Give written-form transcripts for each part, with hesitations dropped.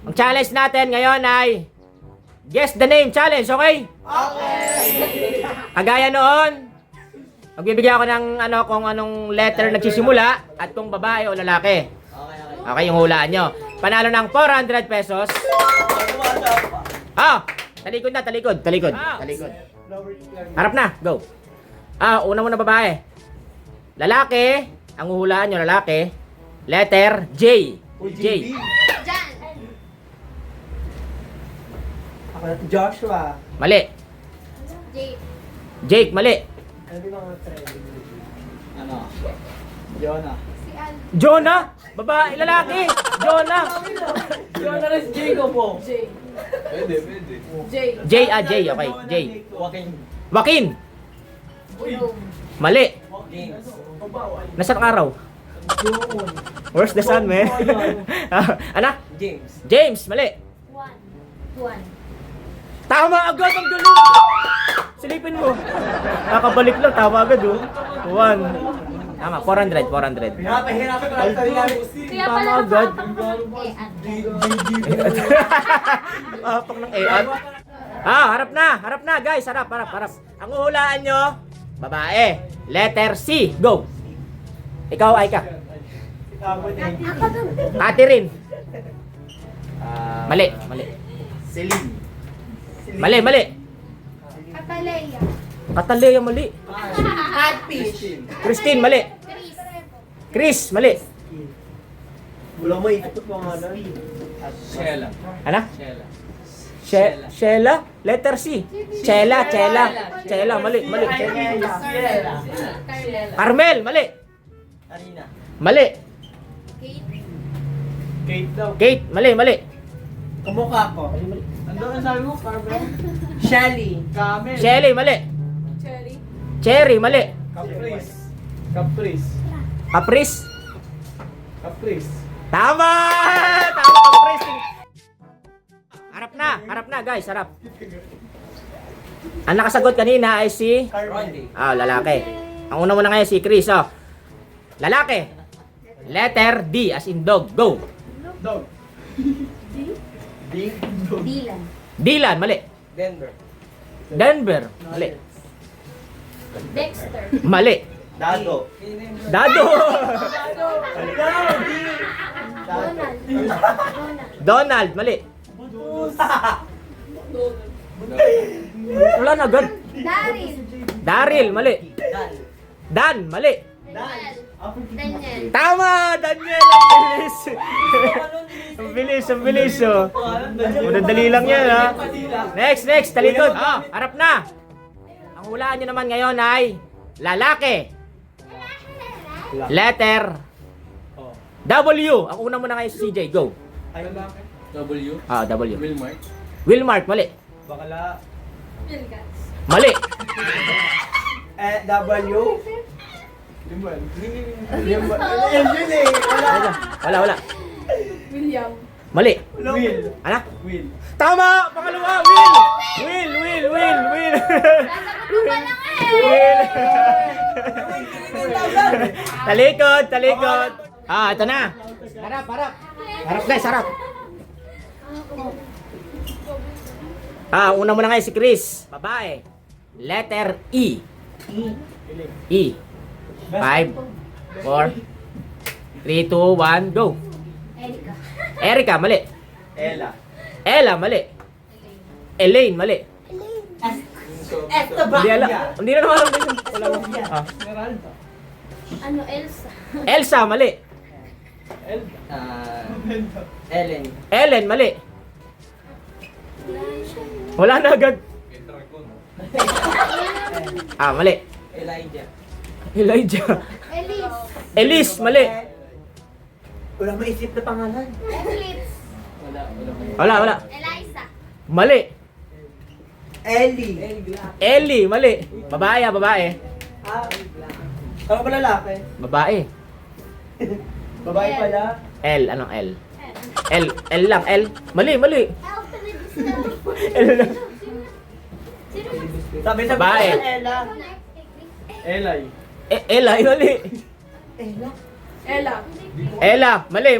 Ang challenge natin ngayon ay guess the name challenge, okay? Okay! Kagaya noon, magbibigay ako ng kung anong letter nagsisimula at kung babae o lalaki. Okay, yung hulaan nyo. Panalo ng 400 pesos. Talikod na, talikod. Harap na, go. Una muna babae. Lalaki, ang huhulaan nyo lalaki. Letter J. J. Jan. Joshua. Mali. Jake. Jake, mali. Ano yung mga trending? Ano? Jonah. Si Al. Jonah, babae, lalaki. Jonah. Jonah rin si Jacob po. Jay. Pwede. J, J, okay. J. Joaquin. Joaquin, Ulong. mali. James. Nasaan ang araw? Where's the sun, man? Ano? James. James, mali. Juan. Tama agad, ang galing. Silipin mo. Nakabalik lang, tama agad, oh. One. Tama, 400. Hirapan ko lang ito namin. Kaya Tama pala agad. Papak ng AR. Harap na, guys. Harap. Ang uhulaan nyo, babae. Letter C, go. Ikaw, Aika. Catherine. Mali. Celine. Mali. Atalaya. Katalea, mali. Catfish. Christine, mali. Chris, mali. Wala mo ikot mo nga na. Shella. Ano? Shella. Sheila? Letter C. Chela, mali. Ciela. Carmel, mali. Arina. Mali. Kate. Kate daw. Kate, mali. Kamukha ko. Ano ang sabi mo, Carmel? Shelly. Camel. Shelly, mali. Cherry. Cherry, mali. Caprice. Caprice. Tama, Caprice. Harap na, guys, harap. Ang nakasagot kanina ay si Rondy. lalaki. Ang una muna ngayon si Chris, Lalaki. Letter D as in dog. Go. Dog. Dylan. Dylan, mali. Denver, mali. Dexter. Mali. Dado. Dado. Donald, mali. Wala na agad. Daryl. Daryl, mali. Dan, mali. Daniel. Tama, Daniel, ang bilis. Ang bilis, oh. Madadali lang yan, ha. Next, talikod. Harap na. Ang hulaan nyo naman ngayon ay lalaki. Letter W. Ang una mo na ngayon si CJ, go. W. W. Wilmark. Wilmark, mali. Bakala. Mali. W. Liman. Yun eh. Wala. William. Mali. Will. Ano? Will. Tama! Pangalawa, Will! Will! Sasagot pa lang Talikod. Ito na. Harap. Harap, guys, harap. Una muna ngayon si Chris. Babae. Letter E. E. 5, 4, 3, 2, 1, go. Erika. Erica, mali. Ella, mali. Elaine, mali. Hindi na naman alam din. Wala lang. Ano, Elsa? Elsa, mali. Ellen, mali. Wala na agad. Mali. Elijah. Elise, mali. Wala maisip na pangalan. Eclipse. Wala. Eliza. Mali. Ellie. Mali. Babae. Ano ba lalaki? Babae. Babae pala. L, anong L? L lang, L. Mali. L lang. Sabi Babae. Ella. Ella, mali. Ella. Ella, mali.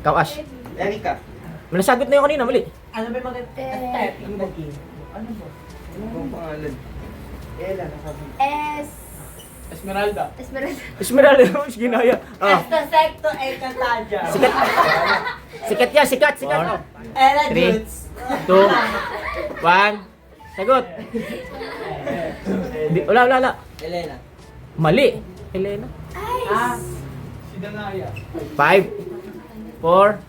Ikaw, Ash. Erika. Nasagot na yung kanina, mali. Ano ba yung mga stepping na game? Ano ba? Ano ba ang pangalan? Ella, nasabi. Esmeralda. Esmeralda. Esmeralda, mas ginaya. Ah. Esto, secto, Eka, Tadya. Sikat. Sikat yan, sikat, sikat. Ella, 3, Jules. 2, 1. Sagot. Wala. Elena. Mali. Elena. Si Danaya. 5, 4,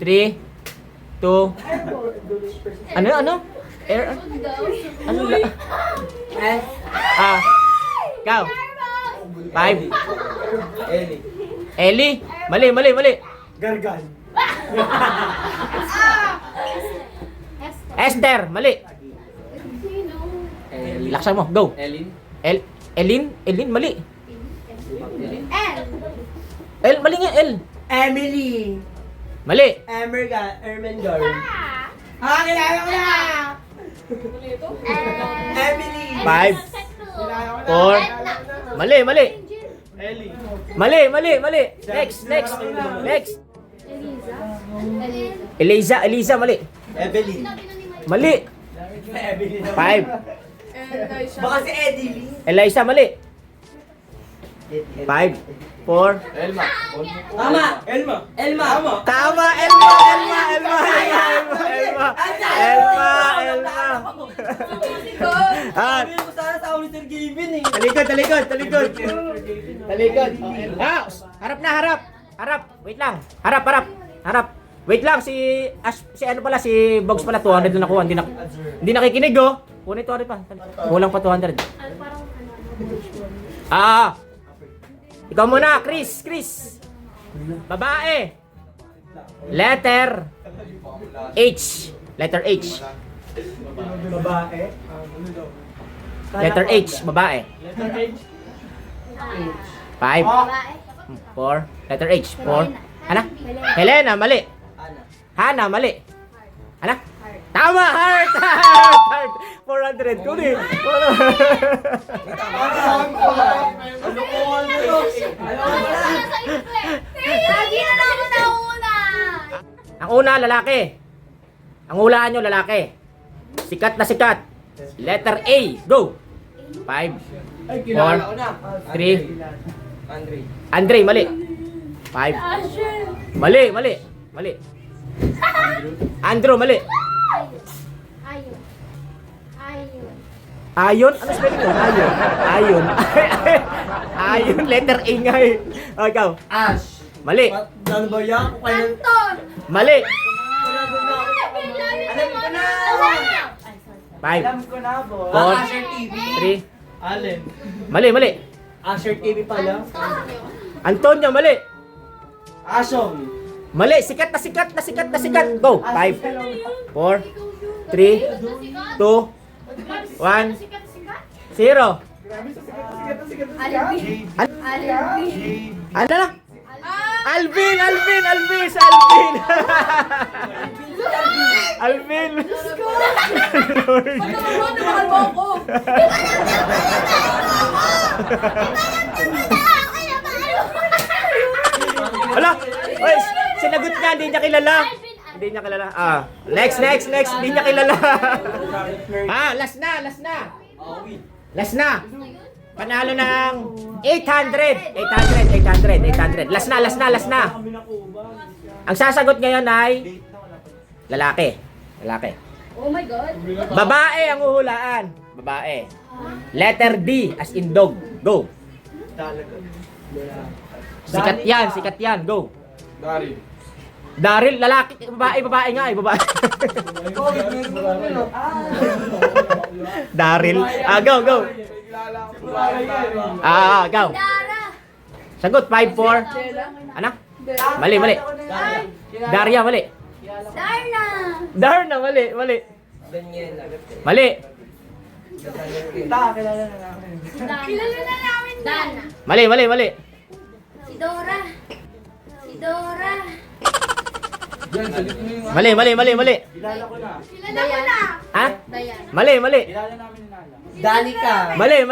3, 2. Ano? Air, ano la? S. Ah. Ikaw. 5. Ellie. Ellie. Mali. Gargan. Esther. Mali. Sino? Laksan mo. Go. Elin. Elin. Mali. L. Mali nga. Emily. Mali. Ermengarde. Kilala ko na! Emily. 5, 4. Mali. Ellie. Mali. Next. Eliza. Mali. Evelyn. Mali. Evelyn. 5. Baka si Edeline. Eliza. Mali. 5, 4. Elma. Tama. Elma. Tama. Elma. Ah, Sabi ko sana sa ako ni Sir Gavin eh. talikod. Ah, harap. Wait lang. Harap. Wait lang, si ano pala, si Bogs pala, 200 na nakuha. Hindi nakikinig, oh. Kunin 200 pa. Kulang pa 200. Ah. Ikaw muna, Chris. Babae. Letter H. Babae. Letter H, babae. 5, 4, letter H, 4. Ana? Helena, mali. Hana, mali. Ana? Tama, heart. 400. Kunin. Lagi na lang ako nauna. Ang una, lalaki. Ang hulaan nyo, lalaki. Sikat na sikat. Letter A, go. 5, 4, 3. Andre, mali. 5. Mali. Andrew, mali. Ayon? Ano spelling mo? Ayon, letter A nga eh. O, ikaw. Ash. Mali. Ano ba yan? Kung kayo... Anton. Mali. Alam ko na! 5, ko na, boss. 4, Asher TV. 3. Allen. Mali. Asher TV pala. Antonio, mali. Ashong. Mali. Sikat na sikat. Go. 5, 4, 3, 2, 1, 0. Alvin. Ano na? Alvin. Hala. Oy, sinagot niya, hindi niya kilala. Ah, next. Hindi niya kilala. Ah, last na. Panalo ng 800. Last na. Ang sasagot ngayon ay lalaki. Oh my God. Babae ang uhulaan. Babae. Letter D as in dog. Go. Sikat yan. Go. Daryl, lalaki, babae nga eh, babae. Daryl. Ah, go. Go. Dara. Sagot, 5, 4. Anak? Mali. Daria, mali. Darna. Mali. Daniela. Mali. Kilala na namin. Kilala na namin Dana. Mali. Si Dora. Mali. Kilala ko na. Kilala ko na. Ha? Dayan. Mali. Kilala namin ni Nala. Danica. Mali.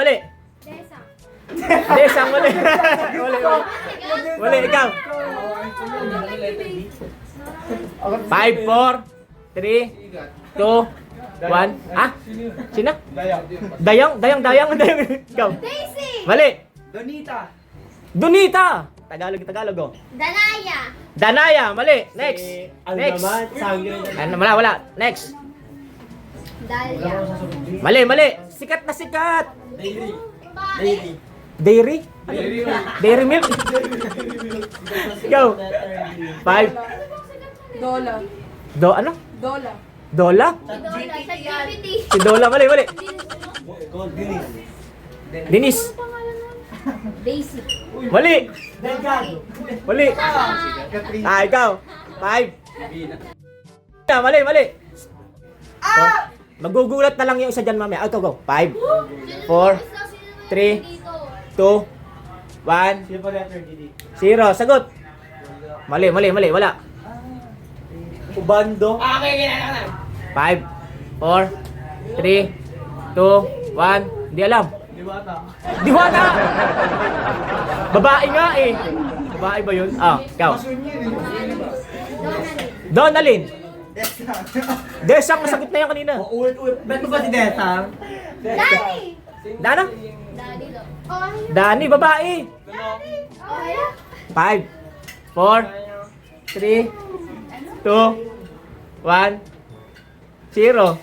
Desa. Desang, mali. Mali, ikaw. letter D. 5, 4, 3, 2, 1. Ah? Sino? Dayang. Dayang. Go. Daisy. Mali. Donita. Donita. Tagalog, oh. Danaya. Danaya, mali. Next. Ano Next. naman? Sangyo na. Wala. Next. Dalia. Mali. Sikat na sikat. Daily. Bae. Dairy? Ano? Dairy milk? Go. 5. Dola. Ano? Dola. Dola? Dola. Sa GPT. Si Dola, mali. Dennis. Daisy. Mali. Delgado. Mali. Ikaw. 5. Mali. Magugulat na lang yung isa dyan mamaya. Ito, go. 5, 4, 3, 2, 1, Sino pa letter D? 0. Sagot. Mali. Wala. Ubando. 5, 4, 3, 2, 1. Hindi alam. Diwata! Babae nga eh. Babae ba yun? Ikaw. Donalyn. Desang, nasagot na yan kanina. Ulit. Ba't ba si Desang? Dani. Dana? Dani daw. Dani, babae. Oh, yeah. 5, 4, 3, 2, 1, 0.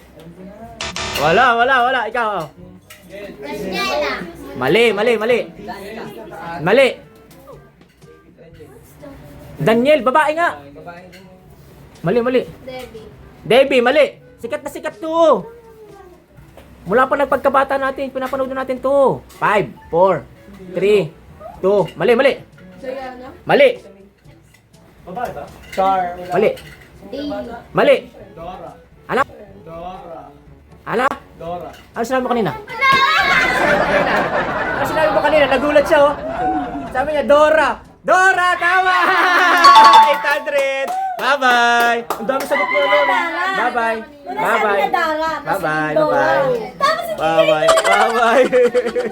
Wala. Ikaw. Daniela. Mali. Daniel, babae nga. Mali. Debbie. Mali. Sikat na sikat to. Mula pa nagpagkabata natin, pinapanood na natin to. 5, 4, 3, 2. Mali. Diana. Mali. Babae ba? Char. Mali. Daily. Mali. Dora. Ala? Dora. Ala? Ano sinabi mo kanina? Ano sinabi mo kanina? Nagulat siya, oh. Sabi niya, Dora. Dora, tama! 800! Bye-bye! Ang dami sagot mo, no? Bye-bye! Bye-bye! Bye-bye! Bye-bye! Bye-bye!